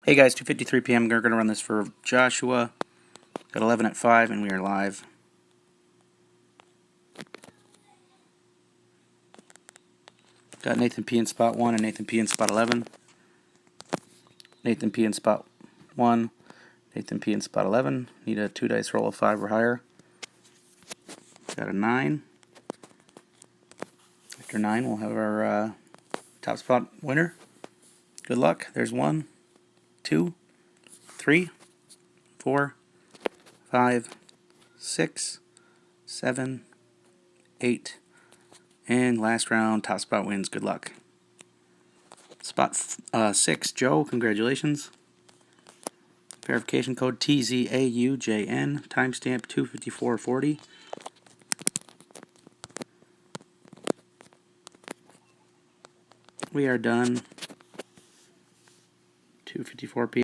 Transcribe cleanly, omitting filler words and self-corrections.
Hey guys, 2:53 p.m. We're going to run this for Joshua. Got 11 at 5 and we are live. Got Nathan P in spot 1 and Nathan P in spot 11. Nathan P in spot 1, Nathan P in spot 11. Need a 2 dice roll of 5 or higher. Got a 9. After 9, we'll have our top spot winner. Good luck. There's 1, 2, 3, 4, 5, 6, 7, 8, and last round, top spot wins. Good luck. Spot 6, Joe, congratulations. Verification code TZAUJN, timestamp 2:54:40. We are done. 2:54 p.m.